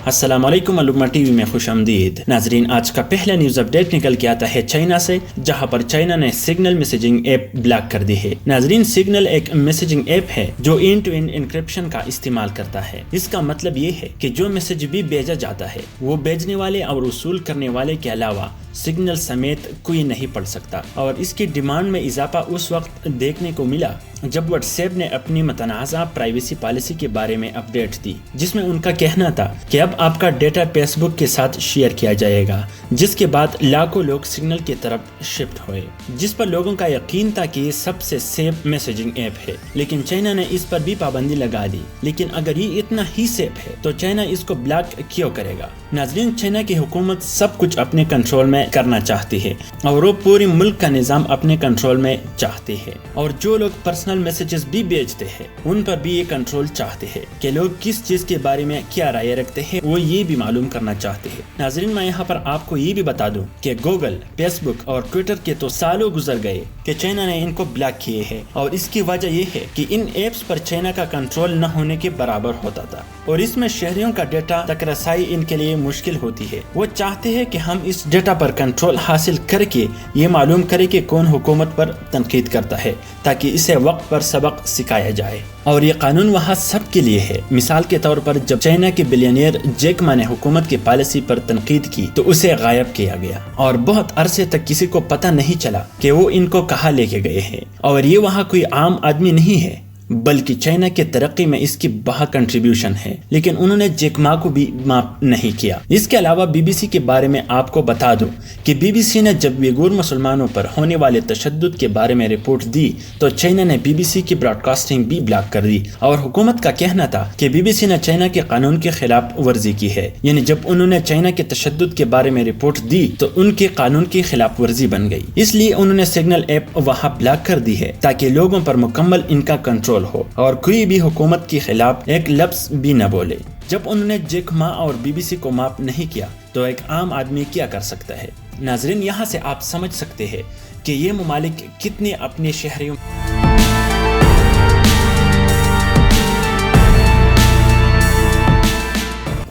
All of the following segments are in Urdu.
السلام علیکم، معلومات ٹی وی میں خوش آمدید ناظرین۔ آج کا پہلا نیوز اپڈیٹ نکل کے آتا ہے چائنا سے، جہاں پر چائنا نے سگنل میسیجنگ ایپ بلاک کر دی ہے۔ ناظرین، سگنل ایک میسیجنگ ایپ ہے جو اینڈ ٹو اینڈ انکرپشن کا استعمال کرتا ہے۔ اس کا مطلب یہ ہے کہ جو میسیج بھی بھیجا جاتا ہے وہ بھیجنے والے اور وصول کرنے والے کے علاوہ سگنل سمیت کوئی نہیں پڑھ سکتا، اور اس کی ڈیمانڈ میں اضافہ اس وقت دیکھنے کو ملا جب واٹس ایپ نے اپنی متنازع پرائیویسی پالیسی کے بارے میں اپڈیٹ دی، جس میں ان کا کہنا تھا کہ اب آپ کا ڈیٹا فیس بک کے ساتھ شیئر کیا جائے گا، جس کے بعد لاکھوں لوگ سگنل کی طرف شفٹ ہوئے، جس پر لوگوں کا یقین تھا کہ یہ سب سے سیف میسیجنگ ایپ ہے۔ لیکن چائنا نے اس پر بھی پابندی لگا دی۔ لیکن اگر یہ اتنا ہی سیف ہے تو چائنا اس کو بلاک کیوں کرے گا؟ ناظرین، چائنا کی حکومت سب کچھ اپنے کنٹرول میں کرنا چاہتی ہے، اور وہ پورے ملک کا نظام اپنے کنٹرول میں چاہتی ہے، اور جو لوگ پرسنل میسیجز بھی بھیجتے ہیں ان پر بھی یہ کنٹرول چاہتے ہیں کہ لوگ کس چیز کے بارے میں کیا رائے رکھتے ہیں، وہ یہ بھی معلوم کرنا چاہتے ہیں۔ ناظرین، میں یہاں پر آپ کو یہ بھی بتا دوں کہ گوگل، فیس بک اور ٹویٹر کے تو سالوں گزر گئے کہ چائنا نے ان کو بلاک کیے ہیں، اور اس کی وجہ یہ ہے کہ ان ایپس پر چائنا کا کنٹرول نہ ہونے کے برابر ہوتا تھا، اور اس میں شہریوں کا ڈیٹا تک رسائی ان کے لیے مشکل ہوتی ہے۔ وہ چاہتے ہیں کہ ہم اس ڈیٹا پر کنٹرول حاصل کر کے یہ معلوم کریں کہ کون حکومت پر تنقید کرتا ہے، تاکہ اسے وقت پر سبق سکھایا جائے، اور یہ قانون وہاں سب کے لیے ہے۔ مثال کے طور پر جب چائنا کے بلینئر جیک ما نے حکومت کی پالیسی پر تنقید کی تو اسے غائب کیا گیا، اور بہت عرصے تک کسی کو پتہ نہیں چلا کہ وہ ان کو کہاں لے کے گئے ہیں، اور یہ وہاں کوئی عام آدمی نہیں ہے بلکہ چائنا کے ترقی میں اس کی بہت کنٹریبیوشن ہے۔ لیکن انہوں نے جیک ما کو بھی معاف نہیں کیا۔ اس کے علاوہ بی بی سی کے بارے میں آپ کو بتا دوں کہ بی بی سی نے جب ویگور مسلمانوں پر ہونے والے تشدد کے بارے میں رپورٹ دی تو چائنا نے بی بی سی کی براڈ کاسٹنگ بھی بلاک کر دی، اور حکومت کا کہنا تھا کہ بی بی سی نے چائنا کے قانون کی خلاف ورزی کی ہے، یعنی جب انہوں نے چائنا کے تشدد کے بارے میں رپورٹ دی تو ان کے قانون کی خلاف ورزی بن گئی۔ اس لیے انہوں نے سگنل ایپ وہاں بلاک کر دی ہے تاکہ لوگوں پر مکمل ان کا کنٹرول ہو اور کوئی بھی حکومت کے خلاف ایک لفظ بھی نہ بولے۔ جب انہوں نے جیک ما اور بی بی سی کو معاف نہیں کیا تو ایک عام آدمی کیا کر سکتا ہے؟ ناظرین، یہاں سے آپ سمجھ سکتے ہیں کہ یہ ممالک کتنے اپنے شہریوں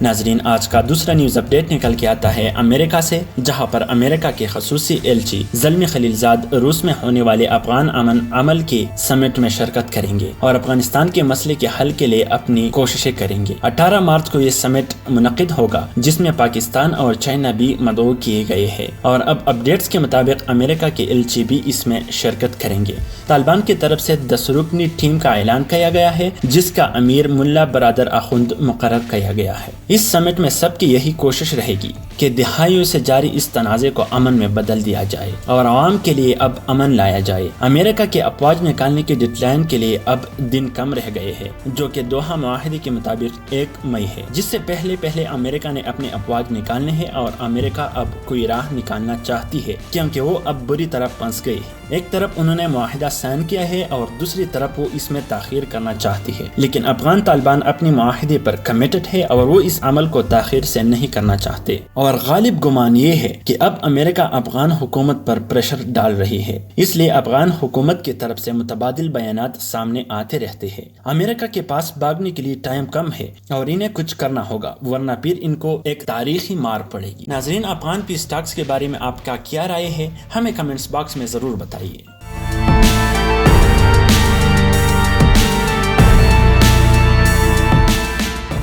ناظرین، آج کا دوسرا نیوز اپڈیٹ نکل کے آتا ہے امریکہ سے، جہاں پر امریکہ کے خصوصی ایلچی زلمی خلیلزاد روس میں ہونے والے افغان امن عمل کے سمٹ میں شرکت کریں گے اور افغانستان کے مسئلے کے حل کے لیے اپنی کوششیں کریں گے۔ 18 مارچ کو یہ سمٹ منعقد ہوگا، جس میں پاکستان اور چائنا بھی مدعو کیے گئے ہیں، اور اب اپڈیٹس کے مطابق امریکہ کے ایلچی بھی اس میں شرکت کریں گے۔ طالبان کی طرف سے 10 رکنی ٹیم کا اعلان کیا گیا ہے، جس کا امیر ملا برادر آخوند مقرر کیا گیا ہے۔ اس سمٹ میں سب کی یہی کوشش رہے گی کہ دہائیوں سے جاری اس تنازع کو امن میں بدل دیا جائے اور عوام کے لیے اب امن لایا جائے۔ امریکہ کے افواج نکالنے کی ڈیڈ لائن کے لیے اب دن کم رہ گئے ہیں، جو کہ دوحہ معاہدے کے مطابق 1 مئی ہے، جس سے پہلے امریکہ نے اپنے افواج نکالنے ہیں، اور امریکہ اب کوئی راہ نکالنا چاہتی ہے کیونکہ وہ اب بری طرح پھنس گئی ہے۔ ایک طرف انہوں نے معاہدہ سائن کیا ہے اور دوسری طرف وہ اس میں تاخیر کرنا چاہتی ہے، لیکن افغان طالبان اپنے معاہدے پر کمیٹڈ ہے اور وہ اس عمل کو تاخیر سے نہیں کرنا چاہتے، اور غالب گمان یہ ہے کہ اب امریکہ افغان حکومت پر پریشر ڈال رہی ہے، اس لیے افغان حکومت کی طرف سے متبادل بیانات سامنے آتے رہتے ہیں۔ امریکہ کے پاس بھاگنے کے لیے ٹائم کم ہے اور انہیں کچھ کرنا ہوگا، ورنہ پھر ان کو ایک تاریخی مار پڑے گی۔ ناظرین، افغان پی سٹاکس کے بارے میں آپ کا کیا رائے ہے؟ ہمیں کمنٹس باکس میں ضرور بتائیے۔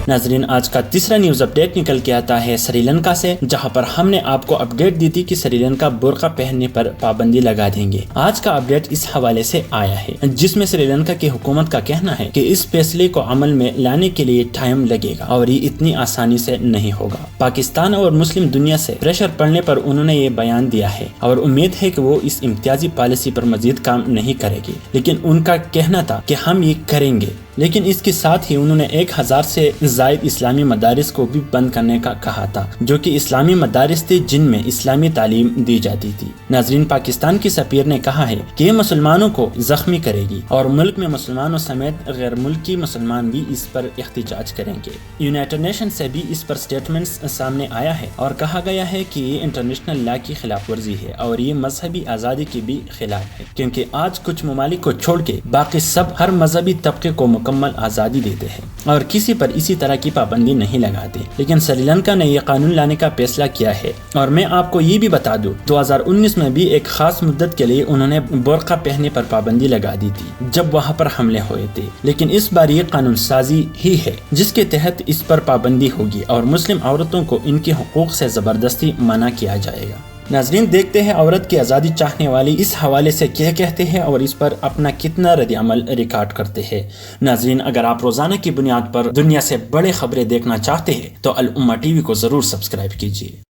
ناظرین، آج کا تیسرا نیوز اپڈیٹ نکل کے آتا ہے سری لنکا سے، جہاں پر ہم نے آپ کو اپڈیٹ دی تھی کہ سری لنکا برقع پہننے پر پابندی لگا دیں گے۔ آج کا اپڈیٹ اس حوالے سے آیا ہے، جس میں سری لنکا کی حکومت کا کہنا ہے کہ اس فیصلے کو عمل میں لانے کے لیے ٹائم لگے گا اور یہ اتنی آسانی سے نہیں ہوگا۔ پاکستان اور مسلم دنیا سے پریشر پڑنے پر انہوں نے یہ بیان دیا ہے، اور امید ہے کہ وہ اس امتیازی پالیسی پر مزید کام نہیں کرے گی، لیکن ان کا کہنا تھا کہ ہم یہ کریں گے۔ لیکن اس کے ساتھ ہی انہوں نے 1000 سے زائد اسلامی مدارس کو بھی بند کرنے کا کہا تھا، جو کہ اسلامی مدارس تھے جن میں اسلامی تعلیم دی جاتی تھی۔ ناظرین، پاکستان کی سفیر نے کہا ہے کہ یہ مسلمانوں کو زخمی کرے گی، اور ملک میں مسلمانوں سمیت غیر ملکی مسلمان بھی اس پر احتجاج کریں گے۔ یونائٹڈ نیشن سے بھی اس پر سٹیٹمنٹس سامنے آیا ہے اور کہا گیا ہے کہ یہ انٹرنیشنل لا کی خلاف ورزی ہے اور یہ مذہبی آزادی کی بھی خلاف ہے، کیونکہ آج کچھ ممالک کو چھوڑ کے باقی سب ہر مذہبی طبقے کو مکمل آزادی دیتے ہیں اور کسی پر اسی طرح کی پابندی نہیں لگاتے، لیکن سری لنکا نے یہ قانون لانے کا فیصلہ کیا ہے۔ اور میں آپ کو یہ بھی بتا دوں 2019 میں بھی ایک خاص مدت کے لیے انہوں نے برقع پہننے پر پابندی لگا دی تھی جب وہاں پر حملے ہوئے تھے، لیکن اس بار یہ قانون سازی ہی ہے جس کے تحت اس پر پابندی ہوگی اور مسلم عورتوں کو ان کے حقوق سے زبردستی منع کیا جائے گا۔ ناظرین، دیکھتے ہیں عورت کی آزادی چاہنے والی اس حوالے سے کیا کہتے ہیں اور اس پر اپنا کتنا رد عمل ریکارڈ کرتے ہیں۔ ناظرین، اگر آپ روزانہ کی بنیاد پر دنیا سے بڑے خبریں دیکھنا چاہتے ہیں تو الامہ ٹی وی کو ضرور سبسکرائب کیجیے۔